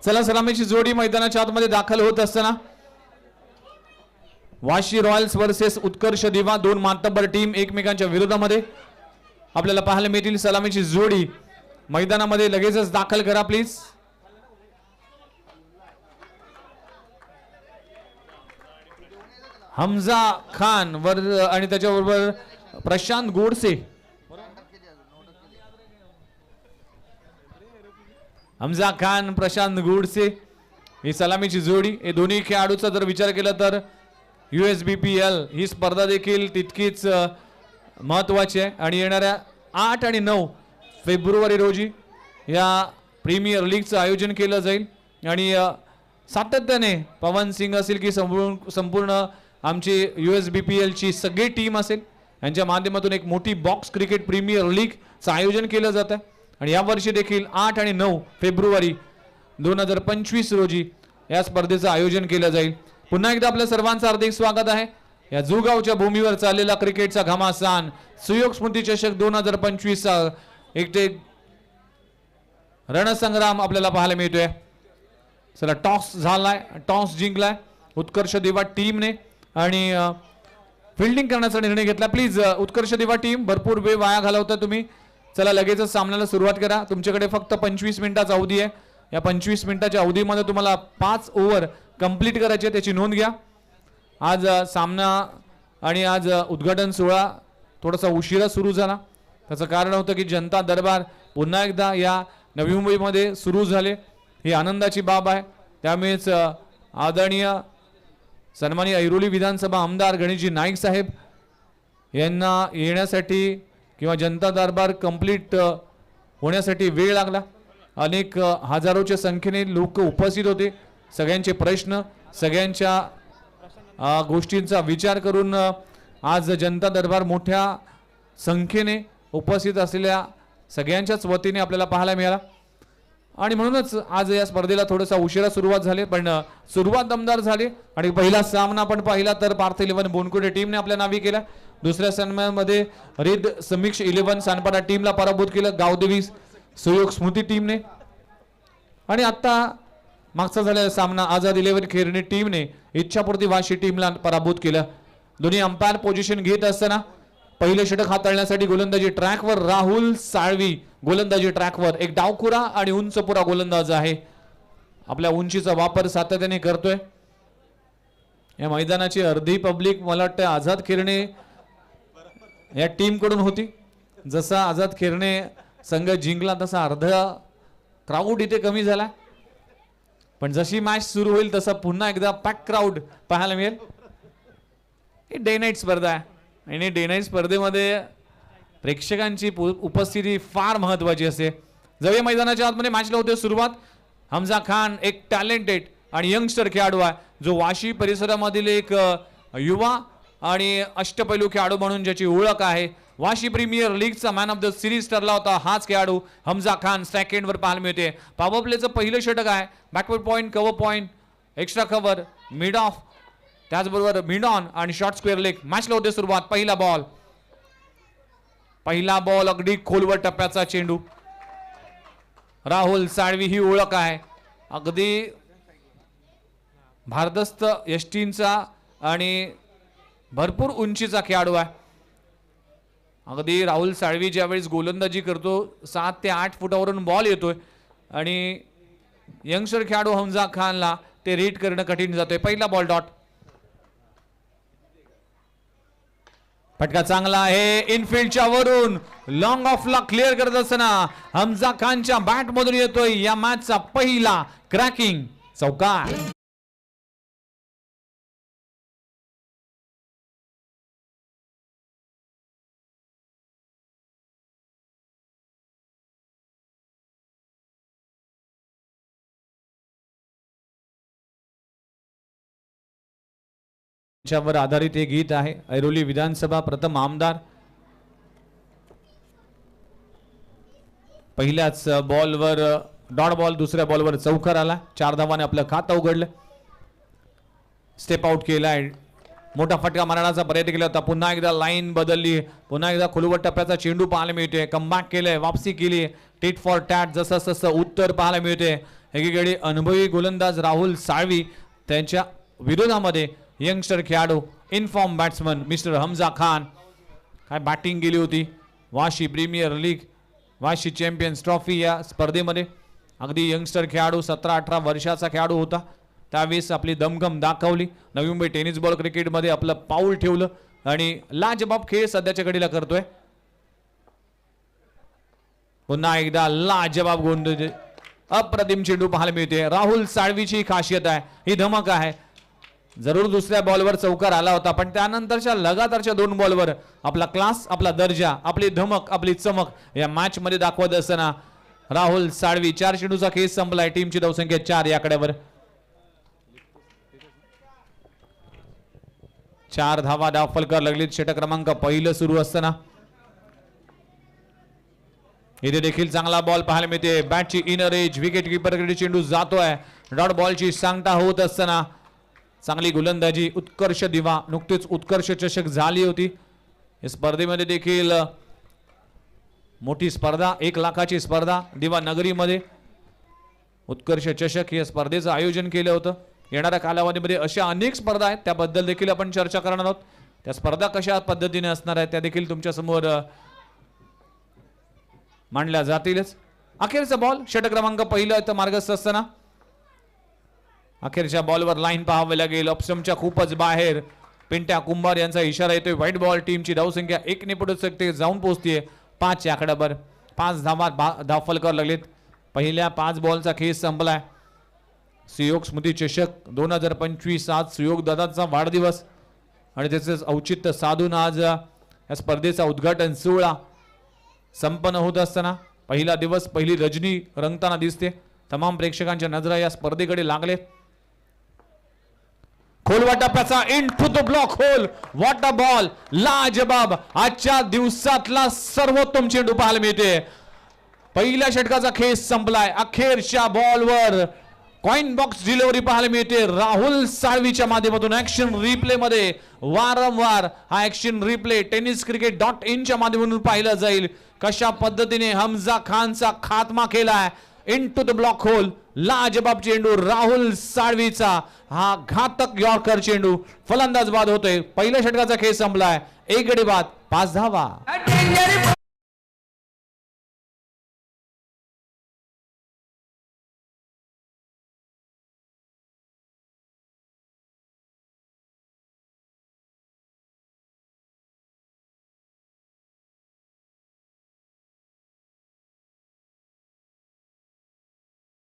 चला सलामीची जोडी मैदानाच्या आतमध्ये दाखल होत असताना वाशी रॉयल्स वर्सेस उत्कर्ष दिवा, दोन मातब्बर टीम एकमेकांच्या विरोधामध्ये आपल्याला पाहायला मिळतील। सलामीची जोडी मैदानामध्ये लगेचच दाखल करा प्लीज। हमजा खान वर आणि त्याच्याबरोबर प्रशांत गोडसे। हमजा खान प्रशांत गोडसे ही सलामीची जोडी। हे दोन्ही खेळाडूचा जर विचार केला तर USBPL ही स्पर्धा देखील तितकीच महत्त्वाची आहे आणि येणाऱ्या 8 आणि 9 फेब्रुवारी रोजी या प्रीमियर लीगचं आयोजन केलं जाईल आणि सातत्याने पवन सिंग असेल की संपूर्ण आमची USBPL ची सगळी टीम असेल यांच्या माध्यमातून एक मोठी बॉक्स क्रिकेट प्रीमियर लीगचं आयोजन केलं जातं आणि यावर्षी देखील 8 आणि 9 फेब्रुवारी 2025 रोजी या स्पर्धेचं आयोजन केलं जाईल। पुन्हा एकदा आपल्या सर्वांचं हार्दिक स्वागत आहे। या जुगावच्या भूमीवर चाललेला क्रिकेटचा घमासान सुयोग स्मृती चषक 2025 एक रणसंग्राम आपल्याला पाहायला मिळतोय। चला टॉस झालाय, टॉस जिंकलाय उत्कर्ष दिवा टीमने आणि फिल्डिंग करण्याचा निर्णय घेतला। प्लीज उत्कर्ष दिवा टीम भरपूर वेळ वाया घालवता तुम्ही। चला लगेचच सामन्याला सुरुवात करा। तुमच्याकडे फक्त 25 मिनिटाचा अवधी आहे। या 25 मिनिटाच्या अवधीमध्ये तुम्हाला 5 ओव्हर कंप्लीट करायचे, त्याची नोंद घ्या। आज सामना आणि आज उद्घाटन सोहळा थोडासा उशिरा सुरू झाला। त्याचं कारण होतं की जनता दरबार पुन्हा एकदा या नवी मुंबईमध्ये सुरू झाले, ही आनंदाची बाब आहे। त्यामुळेच आदरणीय सन्माननीय ऐरोली विधानसभा आमदार गणेशजी नाईक साहेब यांना येण्यासाठी किंवा जनता दरबार कंप्लीट होण्यासाठी वेळ लागला। अनेक हजारोच्या संख्येने लोक उपस्थित होते। सगळ्यांचे प्रश्न, सगळ्यांच्या गोष्टींचा विचार करून आज जनता दरबार मोठ्या संख्येने उपस्थित असलेल्या सगळ्यांच्याच वतीने आपल्याला पाहायला मिळाला आणि म्हणूनच आज या स्पर्धेला थोडासा उशिरा सुरुवात झाली, पण सुरुवात दमदार झाली आणि पहिला सामना पण पाहिला तर पार्थ 11 बोनकुडे टीमने आपल्या नावी केला। दुसऱ्या सामन्यामध्ये रिद समीक्ष 11 सानपाडा टीमला पराभूत केलं गावदेवी सुयोग स्मृती टीमने आणि आता मागचा झालेला सामना आझाद 11 खेरणे टीमने इच्छापूर्ती वाशी टीमला पराभूत केलं। दोन्ही अंपायर पोझिशन घेत असताना पहिले षटक हाताळण्यासाठी गोलंदाजी ट्रॅकवर राहुल साळवी, गोलंदाजी ट्रॅकवर एक डावखुरा आणि उंचपुरा गोलंदाज आहे, आपल्या उंचीचा वापर सातत्याने करतोय। या मैदानाची अर्धी पब्लिक मला वाटतं आझाद खेरणे या टीम कडून होती। जसा आझाद खेरणे संघ जिंकला तसा अर्धा क्राऊड इथे कमी झाला, पण जशी मॅच सुरू होईल तसा पुन्हा एकदा पॅक क्राऊड पाहायला मिळेल। ही डे नाईट स्पर्धा आहे आणि डे नाईट स्पर्धेमध्ये प्रेक्षकांची उपस्थिती फार महत्त्वाची असते। जवळ मैदानाच्या आतमध्ये मॅचला होते सुरुवात। हमजा खान एक टॅलेंटेड आणि यंगस्टर खेळाडू आहे जो वाशी परिसरामधील एक युवा आणि अष्टपैलू खेळाडू म्हणून ज्याची ओळख आहे। वाशी प्रीमियर लीगचा मॅन ऑफ द सिरीज ठरला होता हाच खेळाडू हमजा खान सेकंडवर पाहायला मिळते। पॉवर प्लेचं पहिलं षटक आहे, backward point, cover point, extra cover, mid of, त्याचबरोबर मिड ऑन आणि शॉर्ट स्क्वेअर लेग। मॅचला होते सुरुवात। पहिला बॉल अगदी खोलवर टप्प्याचा चेंडू। राहुल साळवी ही ओळख आहे, अगदी भारदस्त यष्टींचा आणि भरपूर उंचीचा खेळाडू आहे। अगदी राहुल साळवी ज्यावेळेस गोलंदाजी करतो 7 ते 8 फुटावरून बॉल येतोय आणि यंगस्टर खेळाडू हमजा खानला ते रीड करणं कठीण जातोय। पहिला बॉल डॉट, फटका चांगला आहे इनफिल्डच्या वरून, लॉंग ऑफला क्लिअर करत असताना हमजा खानच्या बॅट मधून येतोय या मॅचचा पहिला क्रॅकिंग चौकार। वर आधारित हे गीत आहे। ऐरोली विधानसभा प्रथम आमदार पहिल्याच बॉलवर डॉट बॉल, दुसऱ्या बॉलवर चौकार आला, 4 धावाने आपलं खातं उघडलं। स्टेप आउट केलाय मोठा फटका मारण्याचा प्रयत्न केला होता. पुन्हा एकदा लाईन बदलली, पुन्हा एकदा खोलवट टप्प्याचा चेंडू पाहायला मिळतोय. कमबॅक केलंय, वापसी केली, टिट फॉर टॅट जसं तसं उत्तर पाहायला मिळते. एकीकडे अनुभवी गोलंदाज राहुल साळवी, त्यांच्या विरोधामध्ये यंगस्टर खेळाडू in form batsman mister Hamza Khan. काय बॅटिंग गेली होती. Vashi premier league, Vashi champions trophy या स्पर्धेमध्ये अगदी यंगस्टर खेळाडू 17-18 वर्षाचा खेळाडू होता. त्यावेळेस आपली दमघम दाखवली. नवी मुंबई टेनिस बॉल क्रिकेटमध्ये आपलं पाऊल ठेवलं आणि लाजबाब खेळ सध्याच्या घडीला करतोय. पुन्हा एकदा लाजबाब गोंधळ, अप्रतिम चेंडू पाहायला मिळते. राहुल साळवीची खासियत आहे, ही धमक आहे. जरूर दुसऱ्या बॉलवर चौकार आला होता, पण त्यानंतरच्या लगातारच्या 2 बॉलवर आपला क्लास, आपला दर्जा, आपली धमक, आपली चमक या मॅच मध्ये दाखवत असताना राहुल साळवी. 4 चेंडूचा खेळ संपलाय. टीमची धावसंख्या 4 या आकड्यावर. 4 धावा डावफलकर लागलीत. षटक क्रमांक पहिलं सुरू असताना इथे देखील चांगला बॉल पाहायला मिळते. बॅटची इनर एज, विकेट कीपरकडे चेंडू जातोय. डॉट बॉलची सांगता होत असताना चांगली गोलंदाजी, उत्कर्ष दिवा. नुकतीच उत्कर्ष चषक झाली होती. या स्पर्धेमध्ये देखील मोठी स्पर्धा, 1 लाखाची स्पर्धा दिवा नगरीमध्ये उत्कर्ष चषक या स्पर्धेचं आयोजन केलं होतं. येणाऱ्या कालावधीमध्ये अशा अनेक स्पर्धा आहेत, त्याबद्दल देखील आपण चर्चा करणार आहोत. त्या स्पर्धा कशा पद्धतीने असणार आहेत त्या देखील तुमच्या समोर मांडल्या जातीलच. अखेरचा बॉल, षटक क्रमांक पहिलं इथं मार्गस्थ असताना अखेरच्या बॉलवर लाईन पाहावे लागेल. ऑप्शनच्या खूपच बाहेर पिंट्या कुंभार यांचा इशारा येतोय. White ball. टीमची धावसंख्या 1 ने पुढे सकते जाऊन पोहोचतीये 5 या आकड्यावर. 5 धावा धावफलकर लागलेत. पहिल्या 5 बॉलचा खेळ संपलाय. सुयोग स्मृती चषक 2025 आज सुयोग दादाचा वाढदिवस आणि त्याचेच औचित्य साधून आज या स्पर्धेचा उद्घाटन सोहळा संपन्न होत असताना पहिला दिवस, पहिली रजनी रंगताना दिसते. तमाम प्रेक्षकांच्या नजरा या स्पर्धेकडे लागले. खोलवा टप्प्याचा into the block hole. What a ball. लाजबाब. आजच्या दिवसातला सर्वोत्तम चेंडू पाहायला मिळते. पहिल्या षटकाचा खेळ संपलाय. अखेरच्या बॉलवर कॉइन बॉक्स डिलिव्हरी पाहायला मिळते. राहुल साळवीच्या माध्यमातून ऍक्शन रिप्ले मध्ये वारंवार हा ऍक्शन रिप्ले tenniscricket.in च्या माध्यमातून पाहिला जाईल. कशा पद्धतीने हमजा खानचा खात्मा केलाय. Into the block hole. लाजबाब चेंडू राहुल साळवीचा. हा घातक यॉर्कर चेंडू फलंदाज बाद होतोय. पहिल्या षटकाचा खेळ संपलाय. 1 गडी बाद, 5 धावा.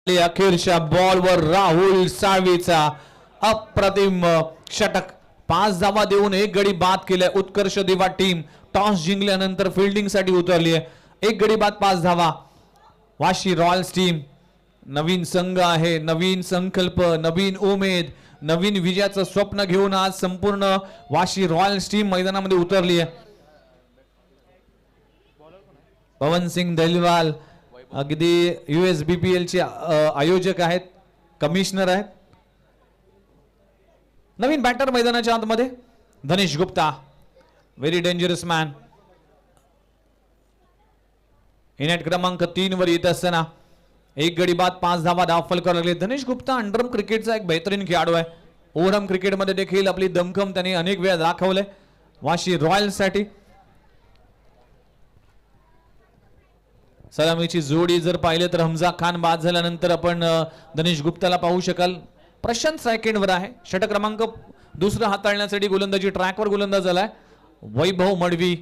अखेरच्या बॉलवर राहुल साळवीचा अप्रतिम षटक. 5 धावा देऊन 1 गडी बाद केलाय. उत्कर्ष दिवा टीम टॉस जिंकल्यानंतर फिल्डिंग साठी उतरली आहे. 1 गडी बाद, 5 धावा. वाशी रॉयल्स टीम नवीन संघ आहे, नवीन संकल्प, नवीन उमेद, नवीन विजयाचं स्वप्न घेऊन आज संपूर्ण वाशी रॉयल्स टीम मैदानामध्ये उतरली आहे. पवन सिंग दलवाल अगदी USBPL चे आयोजक आहेत, कमिशनर आहेत. नवीन बॅटर मैदानाच्या आतमध्ये Dhanesh Gupta, very dangerous man. इनेट क्रमांक 3 वर येत असताना 1 गडी बाद, 5 धावा डावफलकर लागले. धनेश गुप्ता अंडरम क्रिकेटचा एक बेहतरीन खेळाडू आहे. ओव्हरआर्म क्रिकेटमध्ये देखील आपली दमखम त्यांनी अनेक वेळा दाखवले वाशी रॉयल्स साठी. सलामीची जोडी जर पाहिले तर हमजा खान बाद झाल्यानंतर आपण धनेश गुप्ताला पाहू शकाल. प्रशांत सेकंडवर आहे. षटक क्रमांक 2 हाताळण्यासाठी गोलंदाजी ट्रॅकवर गोलंदाज झालाय वैभव मडवी.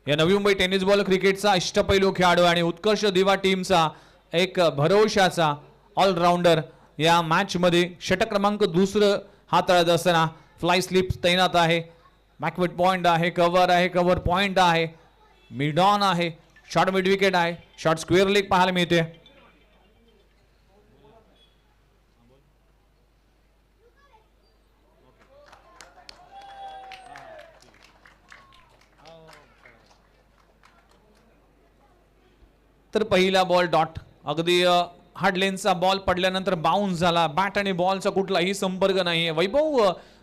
या नवी मुंबई टेनिस बॉल क्रिकेटचा अष्टपैलू खेळाडू आणि उत्कर्ष दिवा टीमचा एक भरवशाचा ऑलराऊंडर. या मॅच मध्ये षटक क्रमांक 2 हाताळत असताना फ्लाय स्लिप तैनात आहे. बॅकवर्ड पॉइंट आहे, कव्हर आहे, कव्हर पॉइंट आहे, मिड ऑन आहे, शॉर्ट मिड विकेट आहे, शॉर्ट स्क्वेअर लेग पाहायला मिळते. तर पहिला बॉल डॉट. अगदी हार्ड लेन्सचा बॉल पडल्यानंतर बाउन्स झाला. बॅट आणि बॉलचा कुठलाही संपर्क नाहीये. वैभव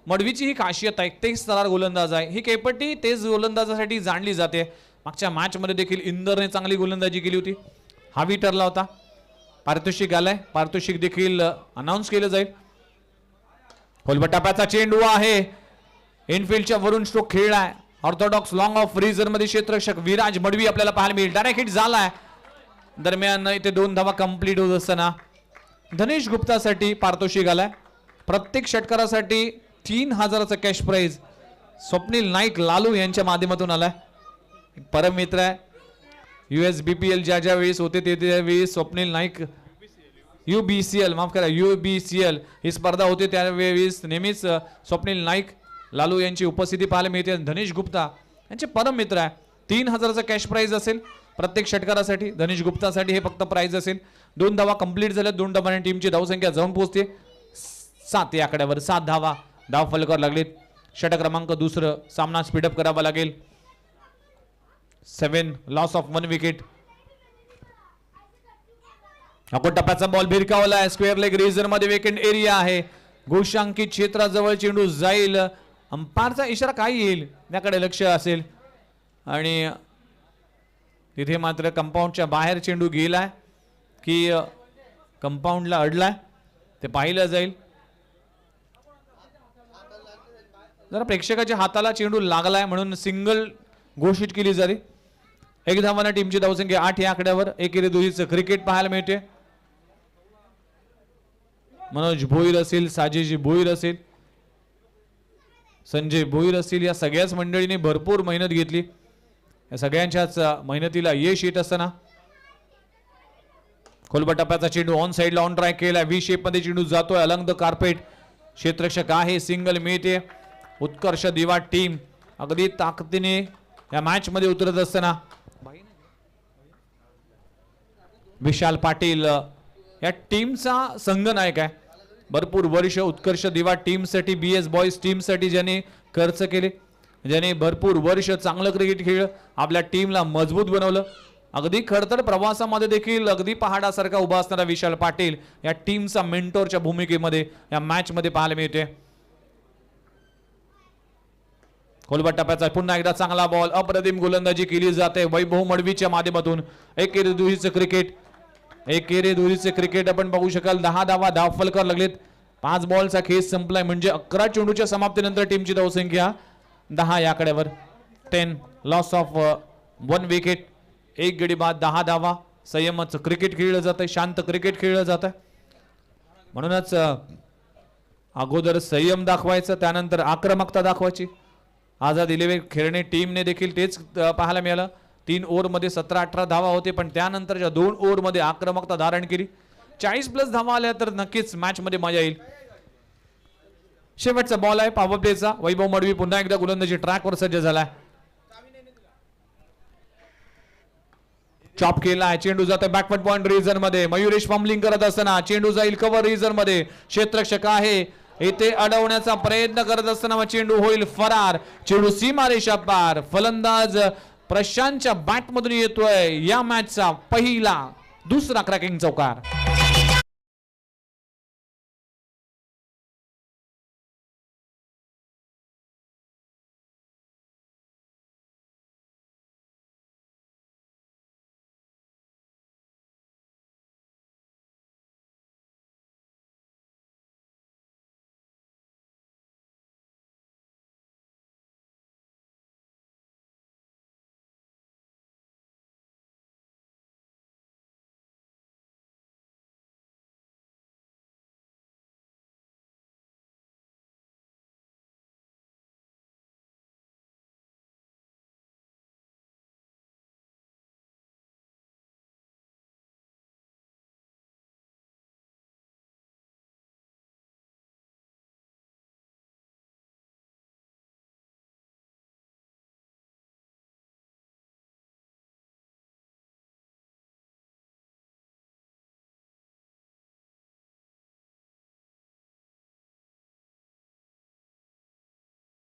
मडवीची ही खासियत आहे, तेच तरार गोलंदाज आहे. ही केपट्टी तेच गोलंदाजासाठी जाणली जाते. मागच्या मॅच मध्ये देखील इंदरने चांगली गोलंदाजी केली होती, हावी ठरला होता. पारितोषिक आलंय, पारितोषिक देखील अनाऊन्स केलं जाईल. खोलबटाप्याचा चेंडू आहे, इनफिल्डच्या वरून स्ट्रोक खेळलाय. ऑर्थोडॉक्स लॉंग ऑफ फ्रीजर मध्ये क्षेत्ररक्षक विराज मडवी आपल्याला पाहायला मिळेल. डायरेक्ट हिट झालाय. दरम्यान इथे 2 धावा कंप्लीट होत असताना धनेश गुप्तासाठी पारितोषिक आलाय. प्रत्येक षटकारासाठी 3000चा कॅश प्राइज स्वप्नील नाईक लालू यांच्या माध्यमातून आलाय. परम मित्र आहे. USBPL ज्या वेळेस होते त्यावेळी स्वप्नील नाईक UBCL माफ करा UBCL ही स्पर्धा होते त्यावेळेस नेहमीच स्वप्नील नाईक लालू यांची उपस्थिती पाहायला मिळते. धनेश गुप्ता यांचे परम मित्र आहे. 3000चा कॅश प्राइज असेल प्रत्येक षटकारासाठी. धनेश गुप्तासाठी हे फक्त प्राइज असेल. 2 धावा कंप्लीट झाल्या. 2 धावांनी टीमची धावसंख्या जाऊन पोहोचते 7 या आकड्यावर. 7 धावा धाव फलकावर लागलेत. षटक क्रमांक दुसरं. सामना स्पीडअप करावा लागेल. 7 लॉस ऑफ 1 विकेट. अकोट टप्प्याचा बॉल भिरकावला आहे. स्क्वेअर लेग रिजन मध्ये वेकेंट एरिया आहे. घोषांकित क्षेत्राजवळ चेंडू जाईल. अंपायरचा इशारा काय येईल त्याकडे लक्ष असेल. आणि तिथे मात्र कंपाऊंडच्या बाहेर चेंडू गेलाय की कंपाऊंडला अडलाय ते पाहिलं जाईल. जरा प्रेक्षकाच्या हाताला चेंडू लागलाय म्हणून सिंगल घोषित केली जाते. 1 धावाने टीमची धावसंख्या 8 या आकड्यावर. एकेरी दुहेरीचं क्रिकेट पाहायला मिळते. मनोज भोईर असेल, साजेजी भोईर असेल, संजय भोईर असतील, या सगळ्याच मंडळीने भरपूर मेहनत घेतली. या सगळ्यांच्याच मेहनतीला यश येत असताना खोलबट टप्प्याचा चेंडू ऑन साइडला ऑन ट्राय केला. व्ही शेप मध्ये चेंडू जातोय अलंग द कार्पेट. क्षेत्ररक्षक आहे, सिंगल मिळते. उत्कर्ष दिवा टीम अगदी ताकदीने या मॅच मध्ये उतरत असताना विशाल पाटील या टीमचा संघनायक आहे. भरपूर वर्ष उत्कर्ष दिवा टीमसाठी, BS बॉयज टीमसाठी ज्याने खर्च केले, ज्याने भरपूर वर्ष चांगलं क्रिकेट खेळलं, आपल्या टीमला मजबूत बनवलं. अगदी खडतर प्रवासामध्ये देखील अगदी पहाडासारखा उभा असणारा विशाल पाटील या टीमचा मेंटोरच्या भूमिकेमध्ये या मॅच मध्ये पाहायला मिळते. खोलबट टप्प्याचा पुन्हा एकदा चांगला बॉल. अप्रतिम गोलंदाजी केली जाते वैभव मडवीच्या माध्यमातून. एकेरी दुहेरीचं क्रिकेट, एकेरी दुहेरीचे क्रिकेट आपण बघू शकाल. 10 धावा धाव फलकावर लागलेत. 5 बॉलचा खेळ संपलाय म्हणजे 11 चेंडूच्या समाप्तीनंतर टीमची धावसंख्या 10 या आकड्यावर. 10 लॉस ऑफ 1 विकेट. 1 गडी बाद 10 धावा. संयमाचं क्रिकेट खेळलं जात आहे, शांत क्रिकेट खेळलं जात आहे. म्हणूनच अगोदर संयम दाखवायचं, त्यानंतर आक्रमकता दाखवायची. आझाद 11 खेळणे टीमने देखील तेच पाहायला मिळालं. 3 ओव्हरमध्ये 17-18 धावा होते, पण त्यानंतरच्या 2 ओव्हरमध्ये आक्रमकता धारण केली. 40+ धावा आल्या तर नक्कीच मॅच मध्ये मजा येईल. शेवटचा बॉल आहे पॉवर प्लेचा. वैभव मडवी पुन्हा एकदा गोलंदाजी ट्रॅकवर सज्ज झालाय. चॉप केला आहे. चेंडू जातोय बॅकवर्ड पॉइंट रिजन मध्ये. मयुरेश फंबलिंग करत असताना चेंडू जाईल कव्हर रिजन मध्ये. क्षेत्ररक्षक आहे, इथे अडवण्याचा प्रयत्न करत असताना चेंडू होईल फरार. चेंडू सीमारेषा पार. फलंदाज प्रशांतच्या बॅट मधून येतोय या मॅचचा पहिला दुसरा क्रॅकिंग चौकार.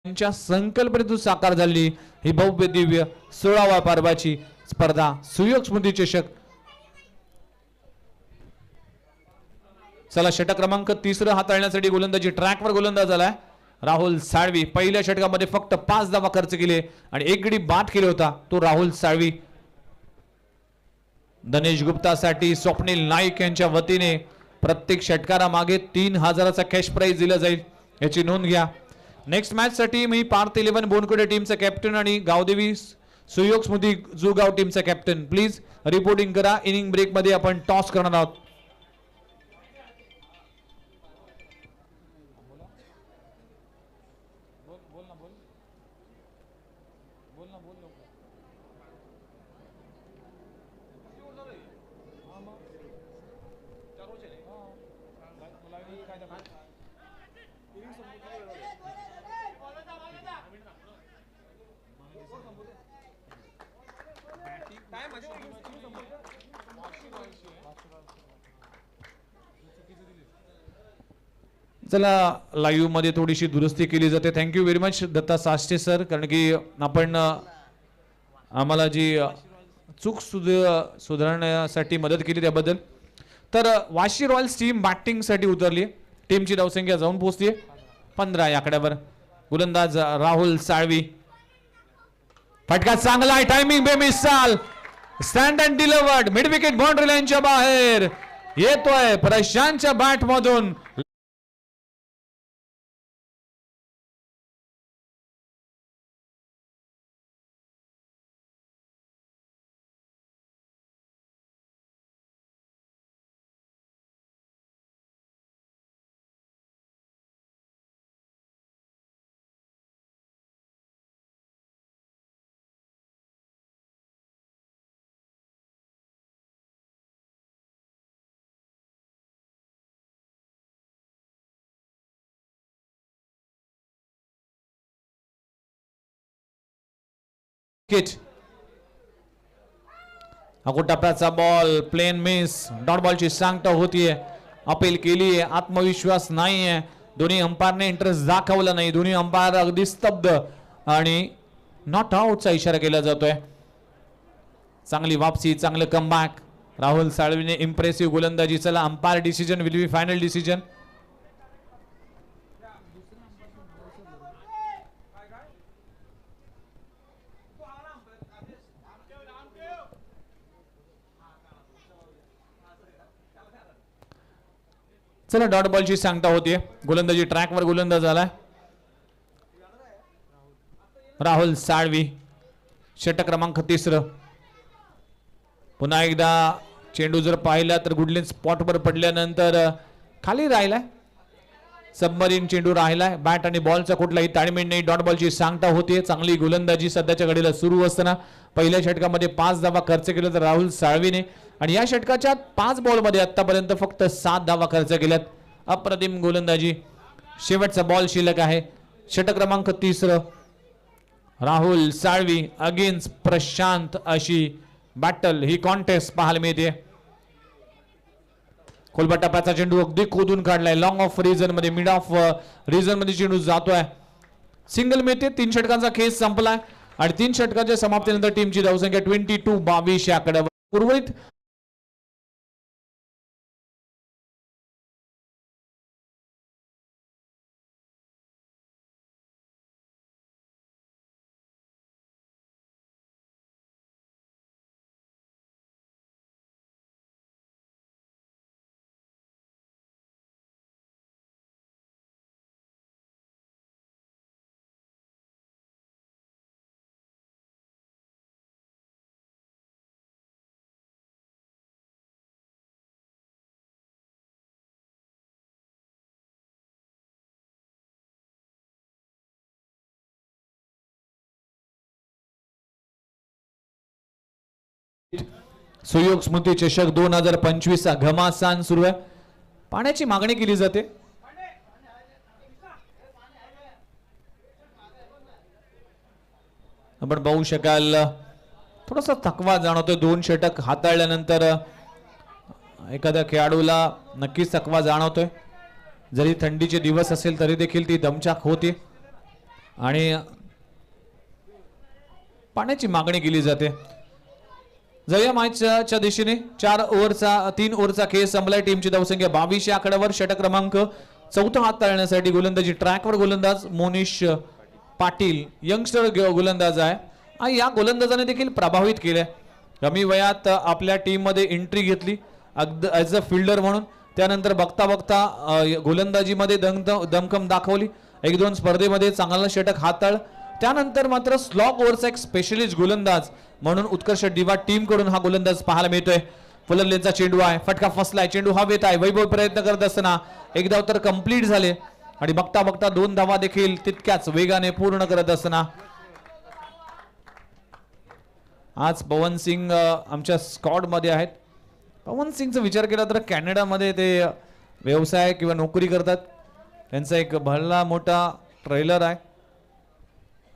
त्यांच्या संकल्पनेतून साकार झाली ही भव्य दिव्य 16व्या पर्वाची स्पर्धा सुयोग स्मृती चषक. चला षटक क्रमांक 3 हाताळण्यासाठी गोलंदाजी ट्रॅकवर गोलंदाज आलाय. राहुल साळवी. पहिल्या षटकामध्ये फक्त 5 धावा खर्च केले आणि एक गडी बाद केला होता तो राहुल साळवी. धनेश गुप्तासाठी स्वप्नील नाईक यांच्या वतीने प्रत्येक षटकारा मागे 3000चा कॅश प्राइज दिला जाईल, याची नोंद घ्या. नेक्स्ट मॅच साठी मी पार्थ 11 बोनकुडे टीमचा कॅप्टन आणि गावदेवी सुयोग स्मृती जुगाव टीमचा कॅप्टन प्लीज रिपोर्टिंग करा. इनिंग ब्रेक मध्ये आपण टॉस करणार आहोत. चला लाईव्ह मध्ये थोडीशी दुरुस्ती केली जाते. Thank you very much Datta Sashte sir, कारण की आपण आम्हाला जी चूक सुधारण्यासाठी मदत केली त्याबद्दल. तर वाशी रॉयल्स टीम बॅटिंग साठी उतरली. टीमची धावसंख्या जाऊन पोहोचली 15 या आकड्यावर. गोलंदाज राहुल साळवी. फटका चांगला आहे, टायमिंग बेमिसाल, stand and delivered, mid wicket boundary लाईनच्या बाहेर येतोय प्रशांतच्या बॅट मधून. टप्प्याचा बॉल प्लेन मिस, डॉट बॉलची सांगता होतीये. अपील केली, आत्मविश्वास नाहीये. दोन्ही अंपायरने इंटरेस्ट दाखवला नाही. दोन्ही अंपायर अगदी स्तब्ध आणि नॉट आउटचा इशारा केला जातोय. चांगली वापसी, चांगलं कमबॅक. राहुल साळवीने इम्प्रेसिव्ह गोलंदाजी. चला umpire decision will be final decision. चला डॉट बॉलची सांगता होतीये. गोलंदाजी ट्रॅकवर गोलंदाज आलाय राहुल साळवी. षटक क्रमांक 3. पुन्हा एकदा चेंडू जर पाहिला तर गुडलिन स्पॉटवर पडल्यानंतर खाली राहिलाय. सबमरीन चेंडू राहिलाय. बॅट आणि बॉलचा कुठलाही ताळमेळ नाही. डॉट बॉलची सांगता होतीये. चांगली गोलंदाजी सध्याच्या घडीला सुरू असताना पहिल्या षटकामध्ये 5 धावा खर्च केला तर राहुल साळवीने, आणि या षटकाच्या 5 बॉलमध्ये आतापर्यंत फक्त 7 धावा खर्च केल्यात. अप्रतिम गोलंदाजी. शेवटचा बॉल शिल्लक आहे. षटक क्रमांक 3. राहुल साळवी अगेन्स्ट प्रशांत, अशी बॅटल, ही कॉन्टेस्ट पाहायला मिळते. खोलबट टप्प्याचा चेंडू अगदी खोदून काढलाय. लॉंग ऑफ रिजन मध्ये, मिड ऑफ रिजन मध्ये चेंडू जातोय. सिंगल मिळते. 3 षटकांचा खेळ संपलाय आणि 3 षटकाच्या समाप्तीनंतर टीमची धावसंख्या 22-22 या आकड्यावर. उर्वरित सुयोग स्मृती चषक 2025 घमासान सुरू आहे. पाण्याची मागणी केली जाते. आपण पाहू शकाल थोडासा थकवा जाणवतोय. 2 षटक हाताळल्यानंतर एखाद्या खेळाडूला नक्कीच थकवा जाणवतोय. जरी थंडीचे दिवस असेल तरी देखील ती दमछाक होते आणि पाण्याची मागणी केली जाते. जया मॅचच्या दिशेने 3 ओव्हरचा खेळ संपलाय. टीमची धावसंख्या 22 या आकड्यावर. षटक क्रमांक चौथा हात टाळण्यासाठी गोलंदाजी ट्रॅकवर गोलंदाज मोनिश पाटील यंगस्टर गोलंदाज आहे आणि या गोलंदाजाने देखील प्रभावित केले. कमी वयात आपल्या टीम मध्ये एंट्री घेतली ॲज अ फिल्डर म्हणून. त्यानंतर बघता बघता गोलंदाजीमध्ये दमखम दाखवली. 1-2 स्पर्धेमध्ये चांगला षटक हाताळ. त्यानंतर मात्र स्लॉग ओव्हरचा एक स्पेशलिस्ट गोलंदाज म्हणून उत्कर्ष दिवा टीम कडून हा गोलंदाज पाहायला मिळतोय. फलंदाजीचा चेंडू आहे, फटका फसलाय, चेंडू हवेत आहे. वैभव प्रयत्न करत असताना एक धाव तर कंप्लीट झाले आणि बघता बघता 2 धावा देखील तितक्याच वेगाने पूर्ण करत असताना आज पवन सिंग आमच्या स्क्वॉड मध्ये आहेत. पवन सिंगचा विचार केला तर कॅनडामध्ये ते व्यवसाय किंवा नोकरी करतात. त्यांचा एक भला मोठा ट्रेलर आहे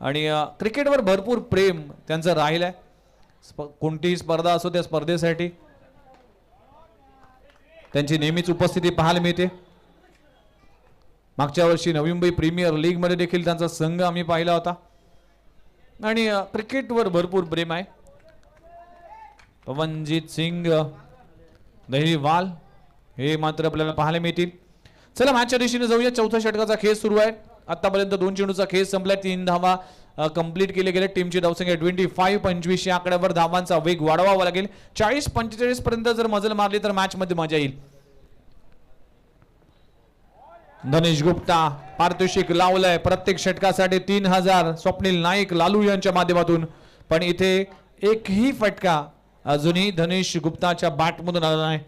आणि क्रिकेटवर भरपूर प्रेम त्यांचं राहिलं आहे. कोणतीही स्पर्धा असो त्या स्पर्धेसाठी त्यांची नेहमीच उपस्थिती पाहायला मिळते. मागच्या वर्षी नवी मुंबई प्रीमियर लीग मध्ये देखील त्यांचा संघ आम्ही पाहिला होता आणि क्रिकेटवर भरपूर प्रेम आहे. पवनजीत सिंग दहिवाल हे मात्र आपल्याला पाहायला मिळतील. चला मॅचच्या दिशेने जाऊया. चौथ्या षटकाचा खेळ सुरू आहे. आतापर्यंत 2 चेंडूचा खेळ संपलाय. 3 धावा कंप्लीट केले गेले. टीमची धावसंख्या 25-25 या आकड्यावर धावांचा वेग वाढवावा लागेल. 40-45 पर्यंत जर मजल मारली तर मॅच मध्ये मजा येईल. धनेश गुप्ता पारितोषिक लावलंय प्रत्येक षटकासाठी 3000 स्वप्नील नाईक लालू यांच्या माध्यमातून. पण इथे एकही फटका अजूनही धनेश गुप्ताच्या बॅट मधून आला नाही.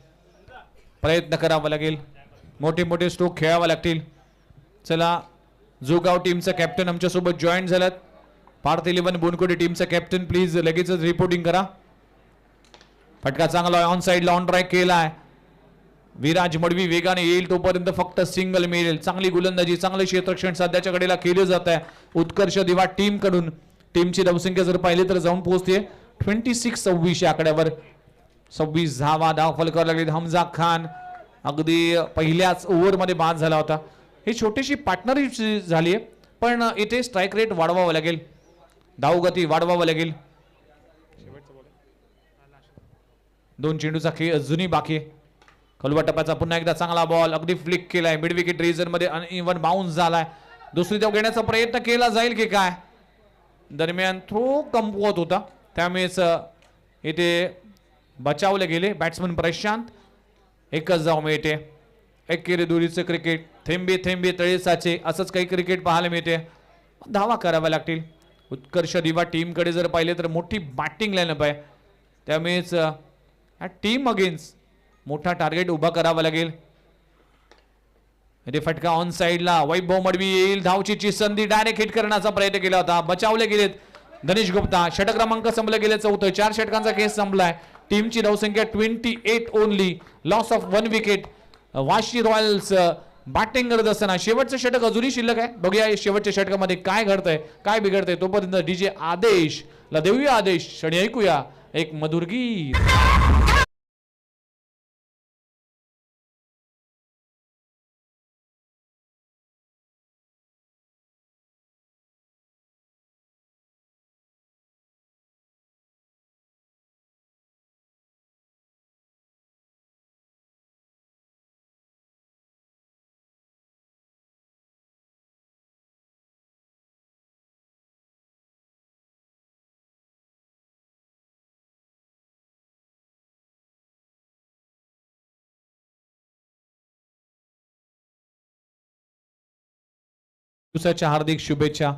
प्रयत्न करावा लागेल. मोठे मोठे स्ट्रोक खेळावे लागतील. चला जोगाव टीमचा कॅप्टन आमच्या सोबत जॉईन झालात. पार्थ 11 बोनकोडे टीमचा कॅप्टन प्लीज लगेचच रिपोर्टिंग करा. फटका चांगला ऑन साइडला ऑन ट्रॅक केलाय. विराज मडवी वेगाने येईल तोपर्यंत फक्त सिंगल मिळेल. चांगली गोलंदाजी चांगले क्षेत्ररक्षण सध्याच्या कडेला केले जात आहे उत्कर्ष दिवा टीम कडून. टीमची धावसंख्या जर पाहिली तर जाऊन पोहोचते 26-26 या आकड्यावर. 26 धावा धाव फलकावर लागले. हमजा खान अगदी पहिल्याच ओव्हर मध्ये बाद झाला होता. ही छोटीशी पार्टनरशिप झाली आहे पण इथे स्ट्राईक रेट वाढवावं लागेल. धावगती वाढवावं लागेल. 2 चेंडूचा खेळ अजूनही बाकी आहे. खलवा टप्प्याचा पुन्हा एकदा चांगला बॉल अगदी फ्लिक केलाय. मिड विकेट रिजन मध्ये अनइव्हन बाउन्स झालाय. दुसरी धाव घेण्याचा प्रयत्न केला जाईल की काय. दरम्यान थ्रो कमवत होता त्यामुळेच इथे बचावले गेले. बॅट्समन प्रशांत. एकच धाव मिळते. एकेरी दुरीचं क्रिकेट थेंबे थेंबे तळे साचे असंच काही क्रिकेट पाहायला मिळते. धावा कराव्या लागतील. उत्कर्ष दिवा टीम कडे जर पाहिले तर मोठी बॅटिंग लाईनअप आहे त्यामुळेच टीम अगेन्स्ट मोठा टार्गेट उभा करावा लागेल. इथे फटका ऑन साइडला वैभव मडवी येईल. धावचीची संधी डायरेक्ट हिट करण्याचा प्रयत्न केला होता. बचावले गेलेत धनेश गुप्ता. षटक क्रमांक संपले गेले 4. 4 षटकांचा केस संपलाय. टीमची धावसंख्या 28 only. Loss of 1 wicket. Vashi Royals batting करत असताना शेवटचं षटक अजूनही शिल्लक आहे. बघूया शेवटच्या षटकामध्ये काय घडतंय काय बिघडतंय. तोपर्यंत डीजे आदेश ला देऊया आदेश आणि ऐकूया एक मधुर गीत. दिवसाच्या हार्दिक शुभेच्छा.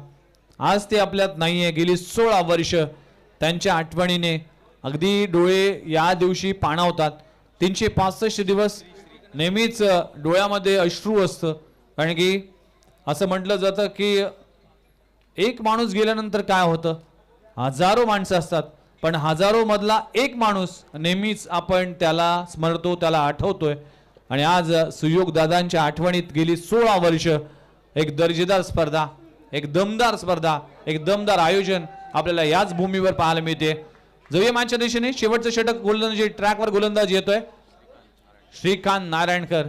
आज ते आपल्यात नाहीये. गेली 16 वर्ष त्यांच्या आठवणीने अगदी डोळे या दिवशी पाणावतात. 365 दिवस नेहमीच डोळ्यामध्ये अश्रू असतं. कारण की असं म्हटलं जातं की एक माणूस गेल्यानंतर काय होतं. हजारो माणसं असतात पण हजारो मधला एक माणूस नेहमीच आपण त्याला स्मरतो त्याला आठवतोय. आणि आज सुयोग दादांच्या आठवणीत गेली 16 वर्ष एक दर्जेदार स्पर्धा एक दमदार स्पर्धा एक दमदार आयोजन आपल्याला याच भूमीवर पाहायला मिळते. जाऊया मॅचच्या दिशेने. शेवटचं षटक गोलंदाजी ट्रॅकवर गोलंदाज येतोय श्रीकांत नारायणकर.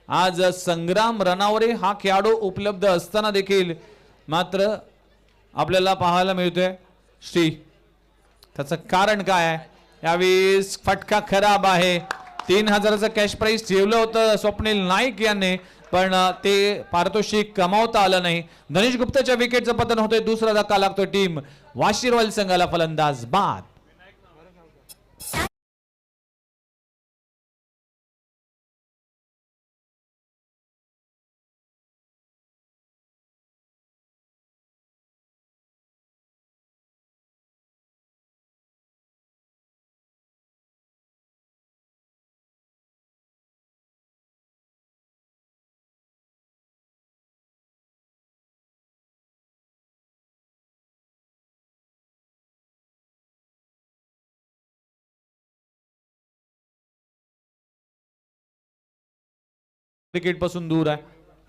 आज संग्राम रनावरे हा खेळाडू उपलब्ध असताना देखील मात्र आपल्याला पाहायला मिळतोय त्याचं कारण काय आहे. यावेळेस फटका खराब आहे. 3000चं कॅश प्राइज ठेवलं होतं स्वप्नील नाईक यांनी, पण ते पारितोषिक कमावता आलं नाही. धनेश गुप्ताच्या विकेटचं पतन होतंय. दुसरा धक्का लागतोय टीम वाशी रॉयल संघाला. फलंदाज बाद. क्रिकेट पासून दूर आहे.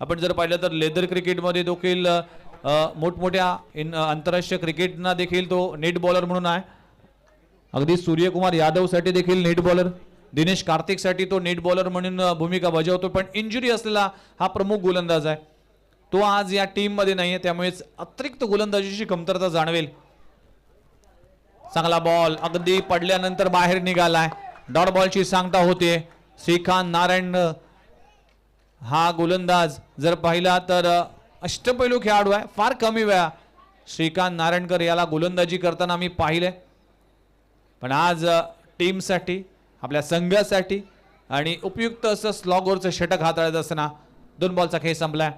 आपण जर पाहिलं तर लेदर क्रिकेटमध्ये देखील मोठमोठ्या आंतरराष्ट्रीय क्रिकेटना देखील तो नेट बॉलर म्हणून आहे. अगदी सूर्यकुमार यादव साठी देखील नेट बॉलर, दिनेश कार्तिक साठी तो नेट बॉलर म्हणून भूमिका बजावतो. पण इंजुरी असलेला हा प्रमुख गोलंदाज आहे, तो आज या टीम मध्ये नाहीये, त्यामुळेच अतिरिक्त गोलंदाजीची कमतरता जाणवेल. चांगला बॉल अगदी पडल्यानंतर बाहेर निघालाय. डॉट बॉलची सांगता होते. श्रीकांत नारायण हा गोलंदाज जर पाहिला तर अष्टपैलू खेळाडू आहे. फार कमी वेळा श्रीकांत नारायणकर याला गोलंदाजी करताना आम्ही पाहिले, पण आज टीमसाठी, आपल्या संघासाठी आणि उपयुक्त असं स्लॉगरचं षटक हाताळत असताना 2 बॉलचा खेळ संपलाय.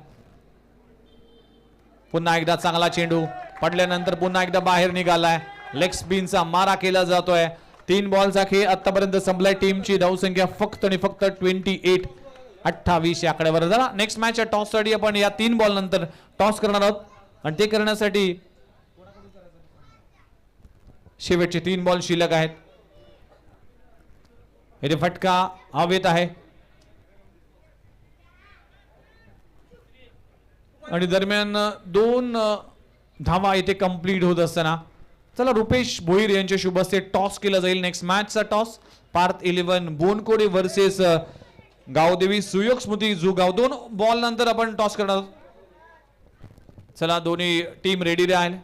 पुन्हा एकदा चांगला चेंडू पडल्यानंतर पुन्हा एकदा बाहेर निघालाय. लेग स्पिनचा मारा केला जातोय. 3 बॉलचा खेळ आतापर्यंत संपलाय. टीमची धावसंख्या फक्त आणि फक्त 28 या आकड्यावर. झाला नेक्स्ट मॅच टॉस साठी आपण या 3 बॉल नंतर टॉस करणार आहोत आणि ते करण्यासाठी शेवटचे 3 बॉल शिल्लक आहेत. इथे फटका हवेत आहे आणि दरम्यान 2 धावा इथे कंप्लीट होत असताना चला रुपेश भोईर यांच्या शुभ हस्ते टॉस केला जाईल. नेक्स्ट मॅचचा toss Parth 11 Bonkode versus Gaondevi Suyog Smriti Jugaon. 2 ball नंतर आपण टॉस करणार आहोत. चला दोन्ही टीम रेडी राहील.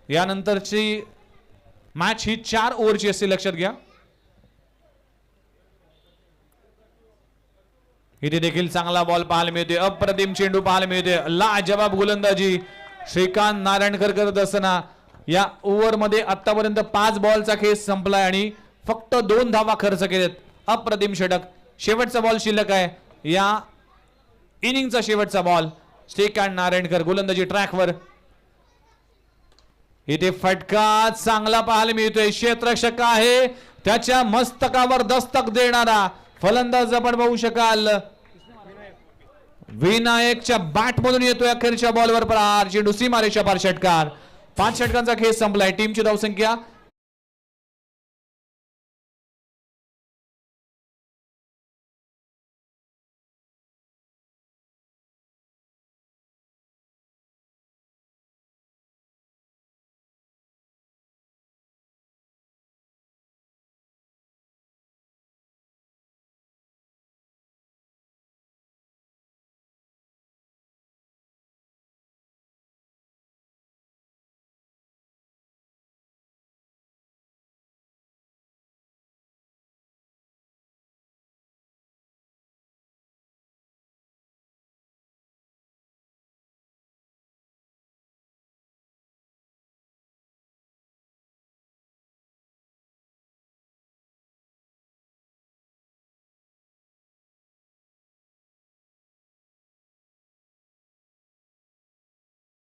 यानंतरची मॅच ही 4 ओव्हरची असते, लक्षात घ्या. इथे देखील चांगला बॉल पाहायला मिळते. अप्रतिम चेंडू पाहायला मिळते. लाजवाब गोलंदाजी श्रीकांत नारायणकर करत असताना या ओव्हर मध्ये आतापर्यंत 5 बॉलचा खेळ संपलाय आणि फक्त 2 धावा खर्च केलेत. अप्रतिम षटक. शेवटचा बॉल शिल्लक आहे. या इनिंगचा शेवटचा बॉल. श्रीकांत नारायणकर गोलंदाजी ट्रॅकवर. इथे फटका चांगला पाहायला मिळतोय. क्षेत्ररक्षक आहे, त्याच्या मस्तकावर दस्तक देणारा फलंदाज आपण पाहू शकाल. विनायकच्या बॅट मधून येतोय अखेरच्या बॉलवर प्रहार. चेंडू सीमारेषा पार षटकार. 5 षटकांचा खेळ संपलाय. टीमची धावसंख्या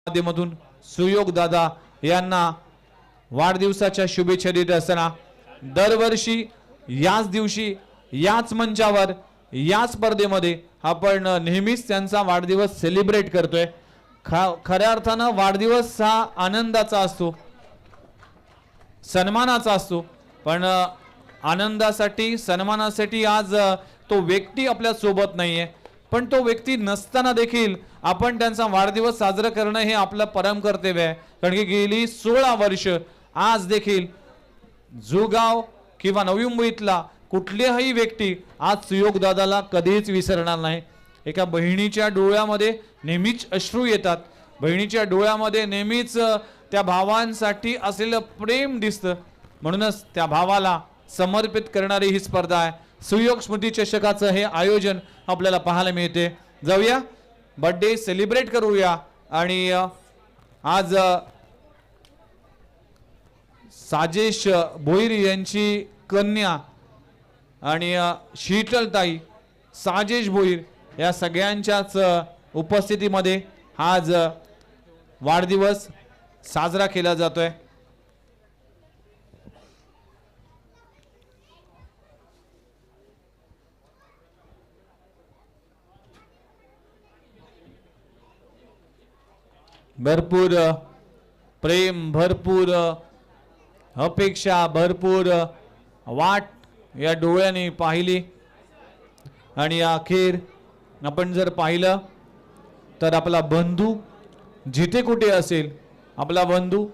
माध्यमातून सुयोग दादा यांना वाढदिवसाच्या शुभेच्छा देत असताना दरवर्षी याच दिवशी याच मंचावर याच स्पर्धेमध्ये आपण नेहमीच त्यांचा वाढदिवस सेलिब्रेट करतोय. खऱ्या अर्थानं वाढदिवस हा आनंदाचा असतो, सन्मानाचा असतो, पण आनंदासाठी सन्मानासाठी आज तो व्यक्ती आपल्या सोबत नाहीये, पण तो व्यक्ती नसताना देखील आपण त्यांचा वाढदिवस साजरा करणं हे आपलं परम कर्तव्य आहे. कारण की गेली 16 वर्ष आज देखील जुगाव किंवा नवी मुंबईतला कुठल्याही व्यक्ती आज सुयोग दादाला कधीच विसरणार नाही. एका बहिणीच्या डोळ्यामध्ये नेहमीच अश्रू येतात, बहिणीच्या डोळ्यामध्ये नेहमीच त्या भावांसाठी असलेलं प्रेम दिसतं. म्हणूनच त्या भावाला समर्पित करणारी ही स्पर्धा आहे. सुयोग स्मृती चषकाचं हे आयोजन आपल्याला पाहायला मिळते. जाऊया बर्थडे सेलिब्रेट करूया. आणि आज साजेश भोईर यांची कन्या आणि शीतलताई साजेश भोईर या सगळ्यांच्याच उपस्थितीमध्ये आज वाढदिवस साजरा केला जातोय. भरपूर प्रेम, भरपूर अपेक्षा, भरपूर वाट या डोळ्याने पाहिली आणि अखेर आपण जर पाहिलं तर आपला बंधू जिथे कुठे असेल, आपला बंधू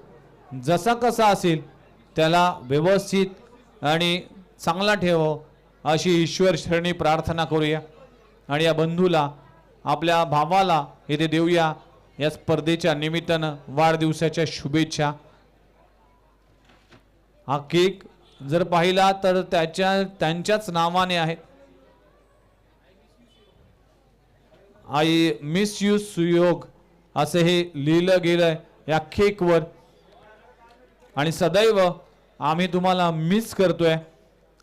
जसा कसा असेल त्याला व्यवस्थित आणि चांगला ठेव अशी ईश्वर शरणी प्रार्थना करूया. आणि या बंधूला, आपल्या भावाला इथे देऊया या स्पर्धेच्या निमित्तानं वाढदिवसाच्या शुभेच्छा. हा केक जर पाहिला तर त्यांच्याच नावाने आहे. आय मिस यू सुयोग असं हे लिहिलं गेलंय या केकवर. आणि सदैव आम्ही तुम्हाला मिस करतोय.